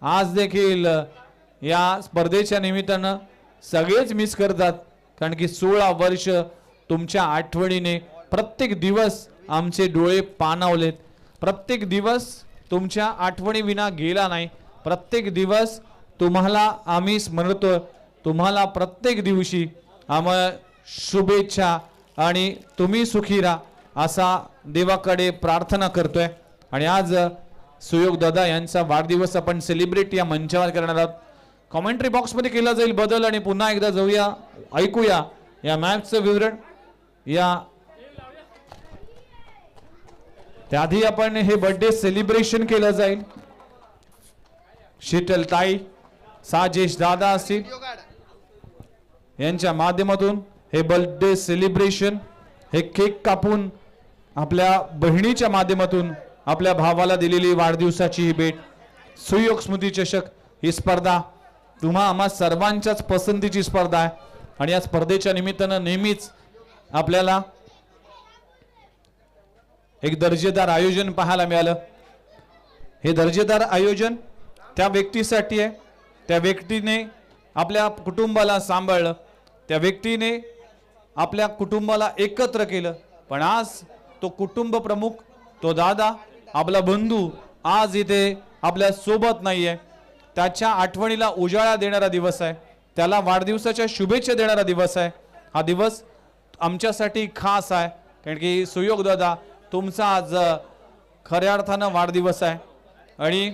आज देखील या स्पर्धेच्या निमित्तानं सगळेच मिस करतात, कारण की 16 वर्ष तुमच्या आठवणीने प्रत्येक दिवस आमचे डोळे पाणावलेत. प्रत्येक दिवस तुमच्या आठवणी विना गेला नाही. प्रत्येक दिवस तुम्हाला आम्ही स्मरतो. तुम्हाला प्रत्येक दिवशी आम्हाला शुभेच्छा आणि तुम्ही सुखी राहा असा देवाकडे प्रार्थना करतोय. आणि आज सुयोग दादा यांचा वाढदिवस आपण सेलिब्रेट या मंचावर करणार आहोत. कॉमेंट्री बॉक्समध्ये केला जाईल बदल. आणि पुन्हा एकदा जाऊया, ऐकूया या मॅचचं विवरण. या त्याआधी आपण हे बर्थडे सेलिब्रेशन केलं जाईल. शीतलताई, साजेश दादा असतील यांच्या माध्यमातून हे बर्थडे सेलिब्रेशन, हे केक कापून आपल्या बहिणीच्या माध्यमातून आपल्या भावाला दिलेली वाढदिवसाची ही भेट. सुयोग स्मृती चषक ही स्पर्धा तुम्हा आम्हा सर्वांच्याच पसंतीची स्पर्धा आहे. आणि या स्पर्धेच्या निमित्तानं नेहमीच आपल्याला एक दर्जेदार आयोजन पाहायला मिळालं. हे दर्जेदार आयोजन त्या व्यक्तीसाठी आहे, त्या व्यक्तीने आपल्या कुटुंबाला सांभाळलं, त्या व्यक्तीने आपल्या कुटुंबाला एकत्र केलं. पण आज तो कुटुंब प्रमुख, तो दादा, आपला बंधू आज इथे आपल्या सोबत नाहीये. त्याच्या आठवणीला उजाळा देणारा दिवस आहे, त्याला वाढदिवसाच्या शुभेच्छा देणारा दिवस आहे. हा दिवस आमच्यासाठी खास आहे, कारण की सुयोग दादा तुमचा आज खऱ्या अर्थानं वाढदिवस आहे. आणि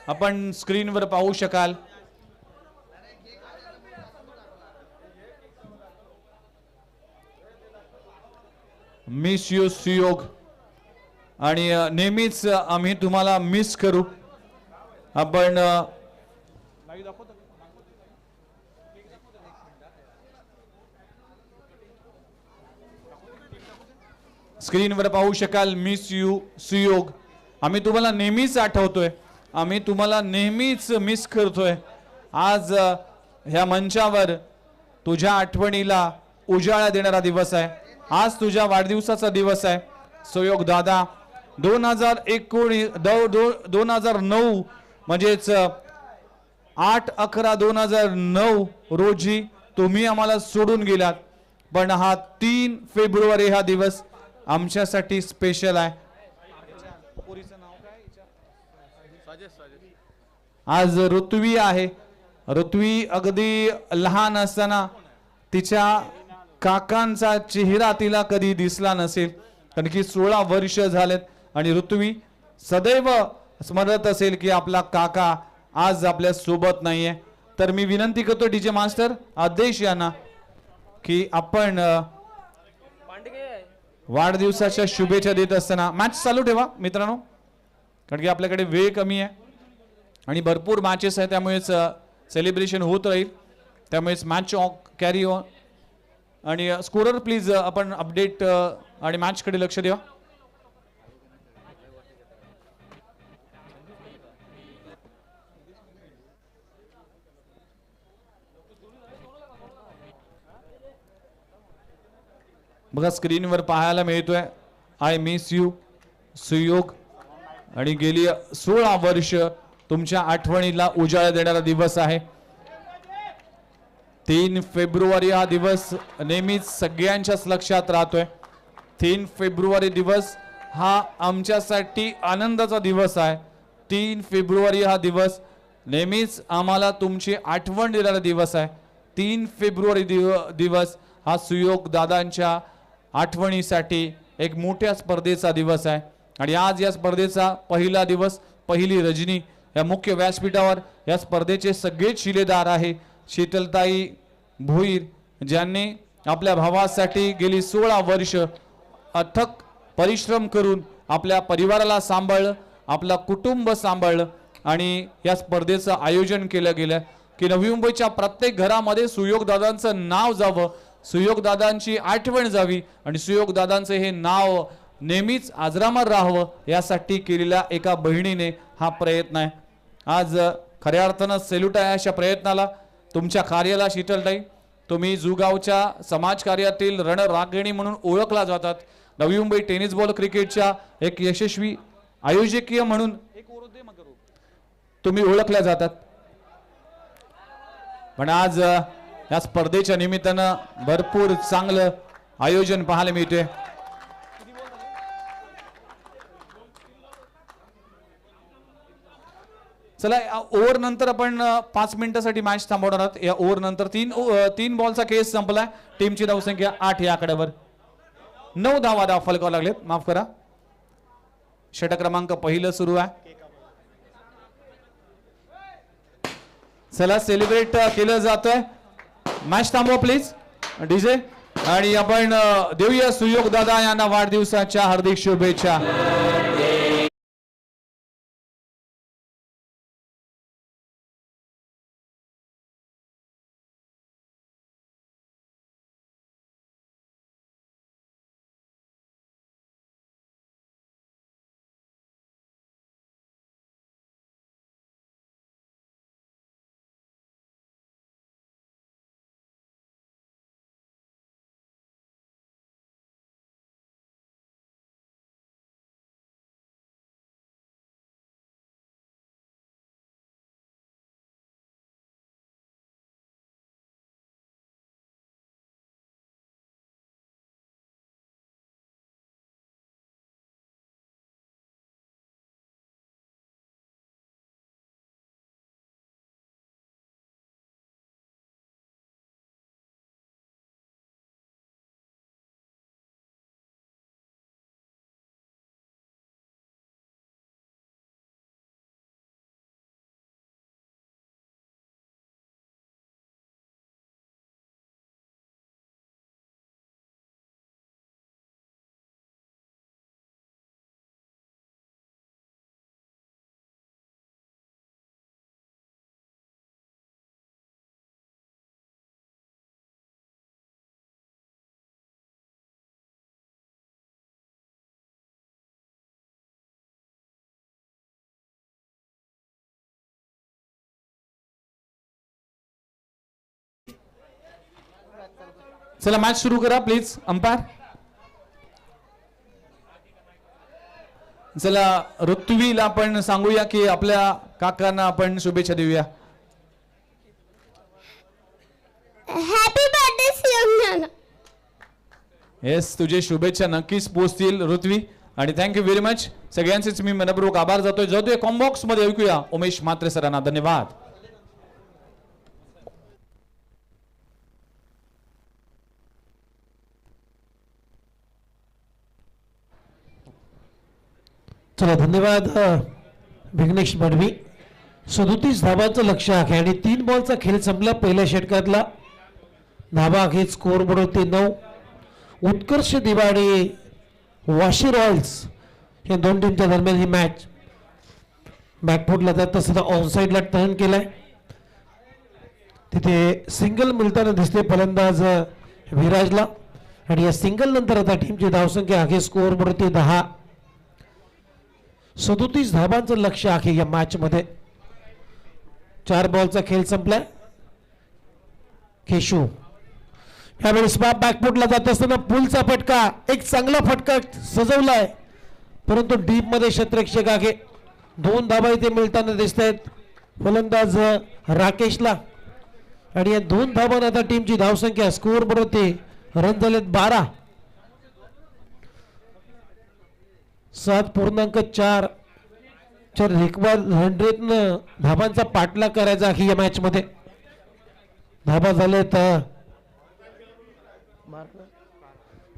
आपण स्क्रीनवर पाहू शकाल मिस यू सुयोग. आणि नेहमीच आम्ही तुम्हाला मिस करू. आपण स्क्रीनवर पाहू शकाल मिस यू सुयोग. आम्ही तुम्हाला नेहमीच आठवतोय, आम्ही तुम्हाला नेहमीच मिस करतोय. आज ह्या मंचावर तुझ्या आठवणीला उजाळा देणारा दिवस आहे. आज तुझ्या वाढदिवसाचा दिवस आहे सुयोग दादा. 2009 म्हणजेच 8/11/2009 रोजी तुम्ही आम्हाला सोडून गेलात. पण हा 3 फेब्रुवारी हा दिवस आमच्यासाठी स्पेशल आहे. आज ऋत्वी आहे. ऋत्वी अगदी लहान असताना तिच्या काकांचा चेहरा तिला कधी दिसला नसेल, कारण की 16 वर्ष झालेत. आणि ऋत्वी सदैव स्मरत असेल की आपला काका आज आपल्या सोबत नाहीये. तर मी विनंती करतो डीजे मास्टर आदेश यांना की आपण वाढदिवसाच्या शुभेच्छा देत असताना मॅच चालू ठेवा मित्रांनो, कारण की आपल्याकडे वेळ कमी आहे आणि भरपूर मॅचेस आहेत, त्यामुळेच सेलिब्रेशन होत राहील. त्यामुळेच मॅच कॅरी ऑन. आणि स्कोरर प्लीज आपण अपडेट आणि मॅचकडे लक्ष द्या. बघा स्क्रीनवर पाहायला मिळतोय आय मिस यू सुयोग आणि गेली 16 वर्ष तुमच्या आठवणीला उजाळा देणारा दिवस आहे. 3 फेब्रुवारी हा दिवस नेहमीच सगळ्यांच्याच लक्षात राहतोय. 3 फेब्रुवारी दिवस हा आमच्यासाठी आनंदाचा दिवस आहे. 3 फेब्रुवारी हा दिवस नेहमीच आम्हाला तुमची आठवण देणारा दिवस आहे. 3 फेब्रुवारी दिवस हा सुयोग दादांच्या आठवणीसाठी एक मोठ्या स्पर्धेचा दिवस आहे. आणि आज या स्पर्धेचा पहिला दिवस, पहिली रजनी या मुख्य व्यासपीठावर या स्पर्धेचे सगळेच शिलेदार आहे शीतलताई भोईर, ज्यांनी आपल्या भावासाठी गेली 16 वर्ष अथक परिश्रम करून आपल्या परिवाराला सांभाळलं, आपला कुटुंब सांभाळलं आणि या स्पर्धेचं आयोजन केलं गेलं की नवी मुंबईच्या प्रत्येक घरामध्ये सुयोग दादांचं नाव जावं, सुयोग दादांची आठवण जावी आणि सुयोग दादांचं हे नाव नेहमीच अजरामर राहावं यासाठी केलेल्या एका बहिणीने हा प्रयत्न आहे. आज खऱ्या अर्थानं सेल्यूट आहे अशा प्रयत्नाला, तुमच्या कार्याला शीतलताई. तुम्ही जुगावच्या समाजकार्यातील रणरागिणी म्हणून ओळखला जातात. नवी मुंबई टेनिस बॉल क्रिकेटच्या एक यशस्वी आयोजकीय म्हणून तुम्ही ओळखल्या जातात. पण आज या स्पर्धेच्या निमित्तानं भरपूर चांगलं आयोजन पाहायला मिळते. चला ओव्हर नंतर आपण 5 मिनिटांसाठी मॅच थांबवणार आहोत. या ओव्हर नंतर 3 बॉलचा केस संपलाय. टीमची धावसंख्या 8 या आकड्यावर. 9 धावा फलकावर लागलेत, माफ करा. षटक क्रमांक पहिलं सुरू आहे. चला सेलिब्रेट केलं जातंय. मॅच थांबवा प्लीज डीजे. आणि आपण देऊया सुयोग दादा यांना वाढदिवसाच्या हार्दिक शुभेच्छा. चला मॅच सुरू करा प्लीज अंपायर. चला ऋत्वीला आपण सांगूया की आपल्या काकांना आपण शुभेच्छा देऊया. हॅपी बर्थडे सुयोग. येस, तुझे शुभेच्छा नक्कीच पोहोचतील ऋत्वी आणि थँक्यू व्हेरी मच. सगळ्यांचेच मी मनपूर्वक आभार जातोय. कॉम्बॉक्स मध्ये ऐकूया उमेश म्हात्रे सरांना. धन्यवाद. चला धन्यवाद विघ्नेश मडवी. 37 धाबांचं लक्ष आहे आणि 3 बॉलचा खेळ संपला. पहिल्या षटकातला धाबा आहे. स्कोर बनवते 9. उत्कर्ष दिवा आणि वाशी रॉयल्स या दोन टीमच्या दरम्यान ही मॅच बॅकफुटला जात असताना ऑन साईडला टर्न केलाय. तिथे सिंगल मिळताना दिसते फलंदाज विराजला आणि या सिंगल नंतर आता टीमची धावसंख्या आहे. स्कोर बनवते 10. 37 धाबांचं लक्ष आहे या मॅच मध्ये. 4 बॉलचा खेळ संपलाय. केशू यावेळेस बॅकफुटला जात असताना पुलचा फटका, एक चांगला फटका सजवलाय, परंतु डीप मध्ये क्षेत्ररक्षक आहे. 2 धाबा इथे मिळताना दिसत आहेत फलंदाज राकेशला. आणि या 2 धाबांना आता टीमची धावसंख्या स्कोअर बरोबर रन झालेत 12. 7.4 रिक्वायर्ड 100 धाबांचा पाठलाग करायचा आहे या मॅच मध्ये. धाबा झालेत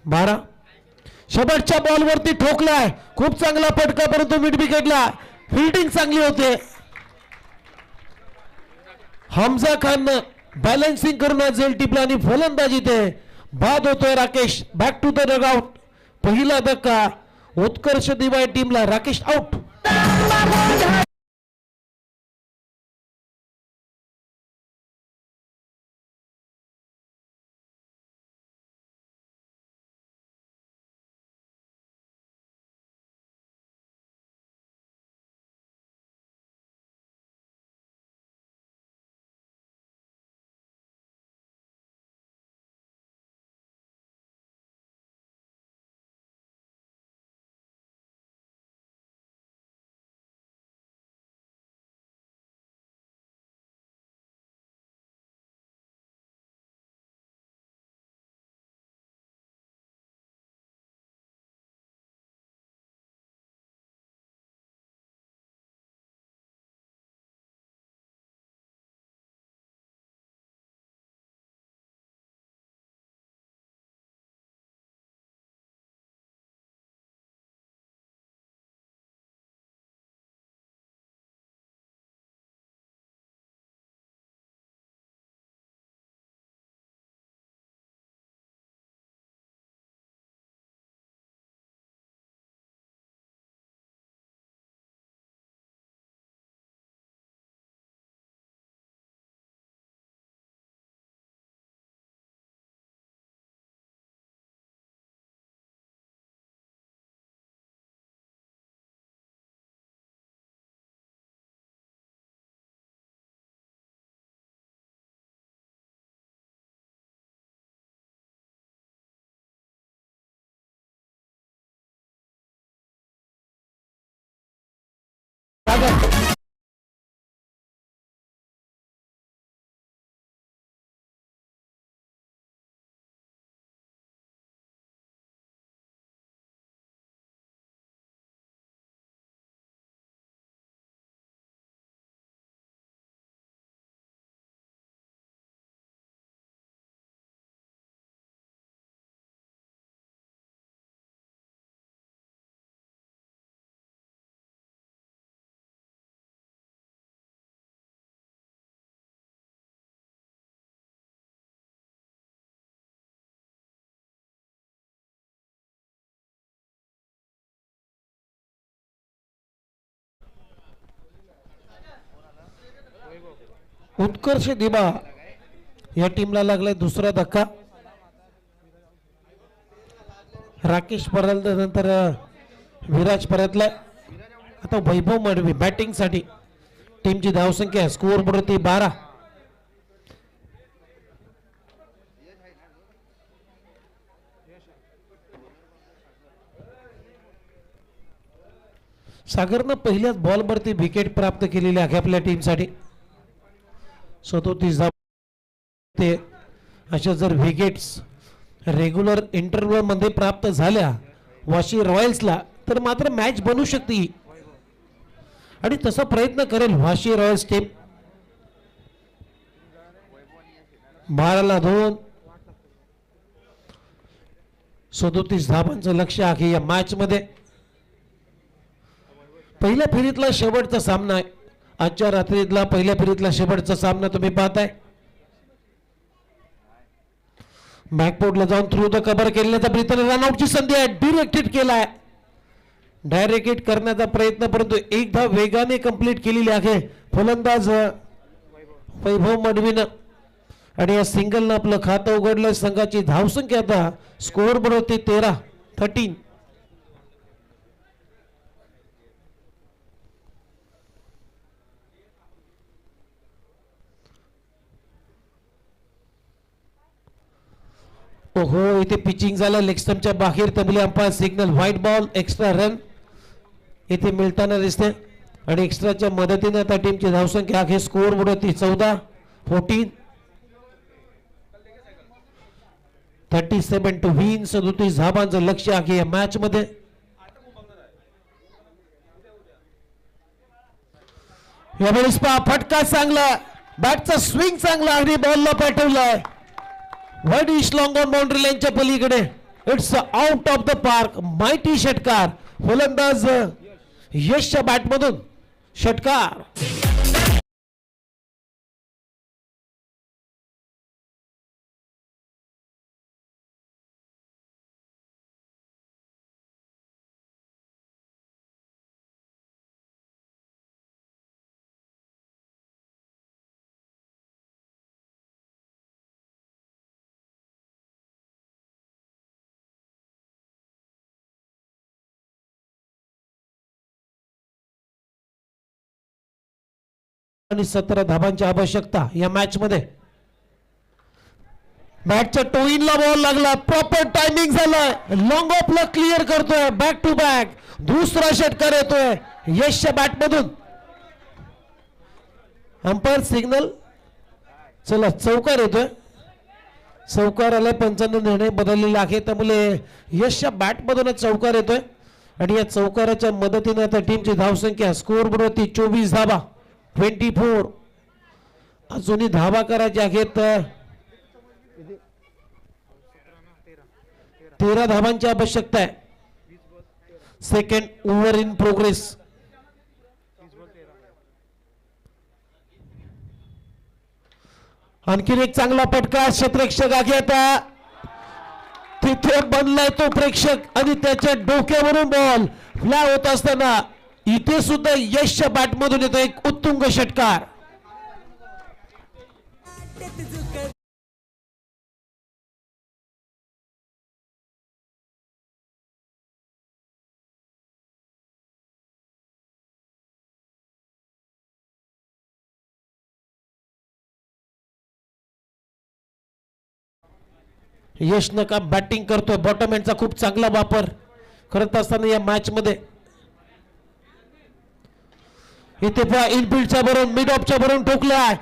12. शेवटच्या बॉलवरती ठोकलाय, खूप चांगला फटका, परंतु मिड विकेटला फिल्डिंग चांगली होते. हमजा खान बॅलन्सिंग करून झेल टिपला आणि फलंदाजी ते बाद होतोय. Rakesh back to the dugout. पहिला धक्का उत्कर्ष दिवाय टीमला. राकेश आउट. उत्कर्ष दिबा या टीमला लागलाय दुसरा धक्का. राकेश परतल्यानंतर विराज परतलाय. आता वैभव मडवी बॅटिंग साठी. टीमची धावसंख्या स्कोअर बरोबर 12. सागरनं पहिल्याच बॉलवरती विकेट प्राप्त केलेली आहे आपल्या टीमसाठी. 37 ते अशा जर विकेट्स रेग्युलर इंटरव्हल मध्ये प्राप्त झाल्या वाशी रॉयल्सला तर मात्र मॅच बनू शकते आणि तसा प्रयत्न करेल वाशी रॉयल्स टीम. 12ला 2. 37 धाबांचं लक्ष आहे या मॅच मध्ये. पहिल्या फेरीतला शेवटचा सामना आहे. आजच्या रात्रीतला पहिल्या फेरीतला शेवटचा सामना तुम्ही पाहताय. बॅकपोर्टला जाऊन थ्रू द कव्हर केल्याचा प्रयत्न, रनआउटची संधी आहे. डिरेक्टेड केलाय. डायरेक्ट करण्याचा प्रयत्न, परंतु एकदा वेगाने कंप्लीट केलेली आहे फलंदाज वैभव मडवीनं. आणि या सिंगलनं आपलं खातं उघडलं. संघाची धावसंख्या आता स्कोअर बरोबर 13. ओहो, इथे पिचिंग झालं लेग स्टंपच्या बाहेर. त्यामुळे umpire signal white ball, extra run इथे मिळताना दिसते. आणि एक्स्ट्राच्या मदतीने आता टीमची धावसंख्या आहे स्कोअर बोर्ड 14 37 टू विन. 37 धावांचं लक्ष आहे या मॅच मध्ये. यावेळेस पहा फटका चांगला, बॅटचा स्विंग चांगला आणि बॉलला पाठवलाय वाईड इश लॉंग ऑन बाउंड्री लाईनच्या पलीकडे. It's out of the park. माहिती षटकार. फलंदाज यशच्या बॅटमधून षटकार. आणि 17 धाबांची आवश्यकता या मॅच मध्ये. बॅटच्या टोईनला बॉल लागला, प्रॉपर टायमिंग झालाय, लॉंग ऑफला क्लिअर करतोय, बॅक टू बॅक दुसरा षटकार येतोय यशच्या बॅट मधून. Umpire signal. चला चौकार येतोय. चौकार आलाय. पंचांनी निर्णय बदललेला आहे त्यामुळे यशच्या बॅट मधूनच चौकार येतोय. आणि या चौकाराच्या मदतीने आता टीमची धावसंख्या स्कोअर बोर्डवरती 24 धाबा 24. अजूनही धावा करायच्या आहेत. 13 धावांची आवश्यकता आहे. Second over in progress. आणखीन एक चांगला फटका. क्षेत्ररक्षक आहे आता तिथे बनलाय तो प्रेक्षक आणि त्याच्या डोक्यावरून बॉल फ्लाय होत असताना इथे सुद्धा यशच्या बॅटमधून येतो एक उत्तुंग षटकार. यश नका बॅटिंग करतोय. बॉटम एंडचा खूप चांगला वापर करत असताना या मॅच मध्ये. इथे पहा इनफिल्डच्या भरून मिड ऑफच्या भरून ठोकलाय.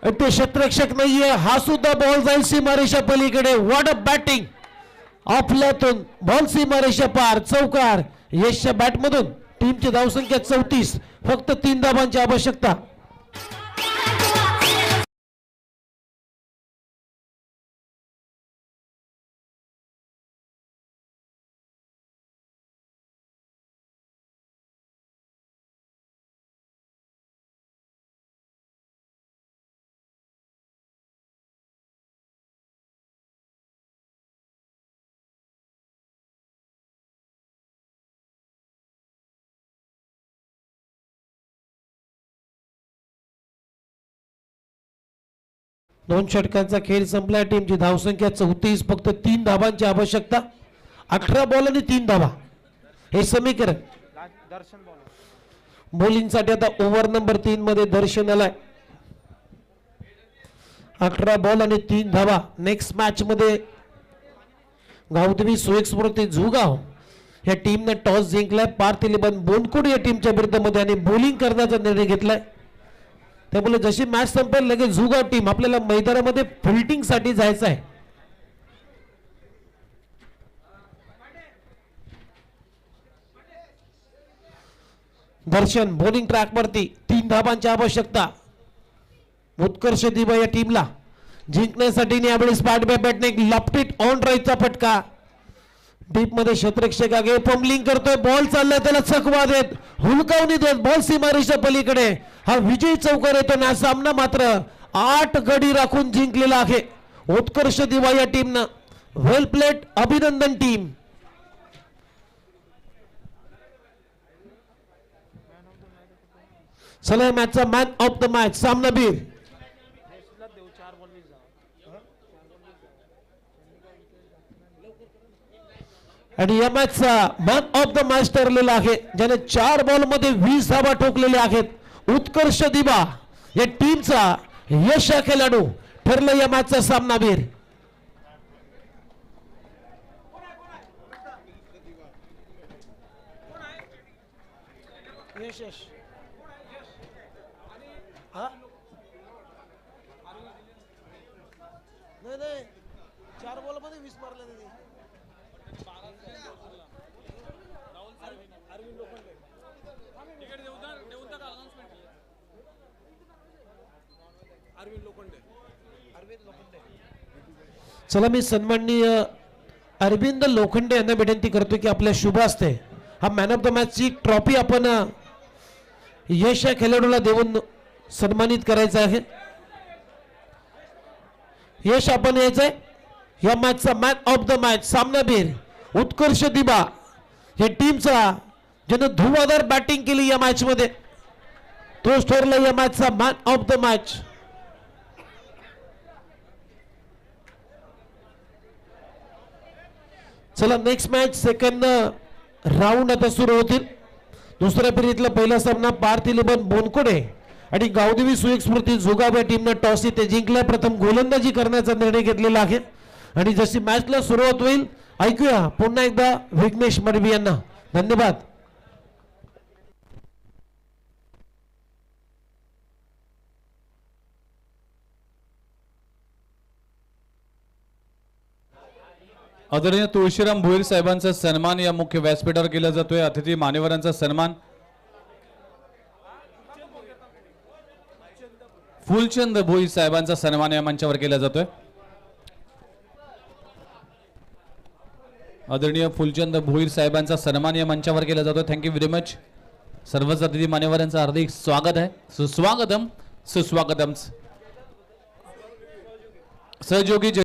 ते क्षेत्ररक्षक नाहीये. हा सुद्धा बॉल जाईल सीमारेषा पलीकडे. What a batting. ऑफलातून बॉल सीमारेषा पार. चौकार यशच्या बॅटमधून. टीमची धावसंख्या 34. फक्त 3 धावांची आवश्यकता. दोन षटकांचा खेळ संपला. टीमची धावसंख्या 34. फक्त 3 धावांची आवश्यकता. 18 बॉल आणि 3 धावा हे समीकरण. बॉलिंगसाठी आता ओव्हर नंबर 3 मध्ये दर्शन आलाय. 18 बॉल आणि 3 धावा. नेक्स्ट मॅच मध्ये गावदेवी सुएक्सवरती झुगाव या टीमने टॉस जिंकलाय. पार्थ इलेव्हन बोनकुड या टीमच्या विरुद्धमध्ये आणि बॉलिंग करण्याचा निर्णय घेतलाय. त्यामुळे जशी मॅच संपेल लगेच झुगाव टीम आपल्याला मैदानामध्ये फिल्डिंग साठी जायचं आहे. दर्शन बॉलिंग ट्रॅक वरती. 3 धावांची आवश्यकता. उत्कर्ष दिवा या टीमला जिंकण्यासाठी यावेळेस बॅटने लपटीत ऑन राईटचा फटका. डीप मध्ये क्षेत्ररक्षक आगे पंबलिंग करतोय. बॉल चाललाय त्याला चकवा देत हुलकावणी देत बॉल सीमारेषा पलीकडे. हा विजयी चौकार येतो ना. सामना मात्र 8 गडी राखून जिंकलेला आहे उत्कर्ष दिवा या टीमनं. वेल प्लेड. अभिनंदन टीम. चला मॅचचा मॅन ऑफ द मॅच सामनावीर. आणि या मॅचचा मॅन ऑफ द मॅच ठरलेला आहे ज्याने 4 बॉल मध्ये 20 धावा ठोकलेल्या आहेत. उत्कर्ष दिवा या टीमचा यश खेळाडू ठरला या मॅचचा सामनावीर. यश हा नाही नाही 4 बॉल मध्ये 20 मारले त्यांनी. चला मी सन्माननीय अरविंद लोखंडे यांना विनंती करतो की आपल्या शुभ हस्ते हा मॅन ऑफ द मॅच ची ट्रॉफी आपण यश या खेळाडूला देऊन सन्मानित करायचं आहे. यश आपण यायचंय या मॅचचा मॅन ऑफ द मॅच सामनावीर उत्कर्ष दिबा या टीमचा ज्यानं धुवाधार बॅटिंग केली या मॅच मध्ये तोच ठरला या मॅचचा मॅन ऑफ द मॅच. चला नेक्स्ट मॅच सेकंड राऊंड आता सुरू होतील. दुसऱ्या फेरीतला पहिला सामना पार्थ 11 बोनकोडे आणि गावदेवी सुयोग स्मृती जोगाव या टीमनं टॉस इथे जिंकला. प्रथम गोलंदाजी करण्याचा निर्णय घेतलेला आहे आणि जशी मॅचला सुरुवात होईल ऐकूया पुन्हा एकदा विघ्नेश मडवी यांना. धन्यवाद. आदरणीय तुळशीराम भोईर साहेबांचा सन्मान या मुख्य व्यासपीठावर केला जातोय. अतिथी मान्यवरांचा सन्मान फुलचंद भोईर साहेबांचा सन्मान या मंचावर केला जातोय. आदरणीय फुलचंद भोईर साहेबांचा सन्मान या मंचावर केला जातोय. Thank you very much. सर्वच अतिथी मान्यवरांचं हार्दिक स्वागत आहे. सुस्वागतम सुस्वागतम. सहयोगी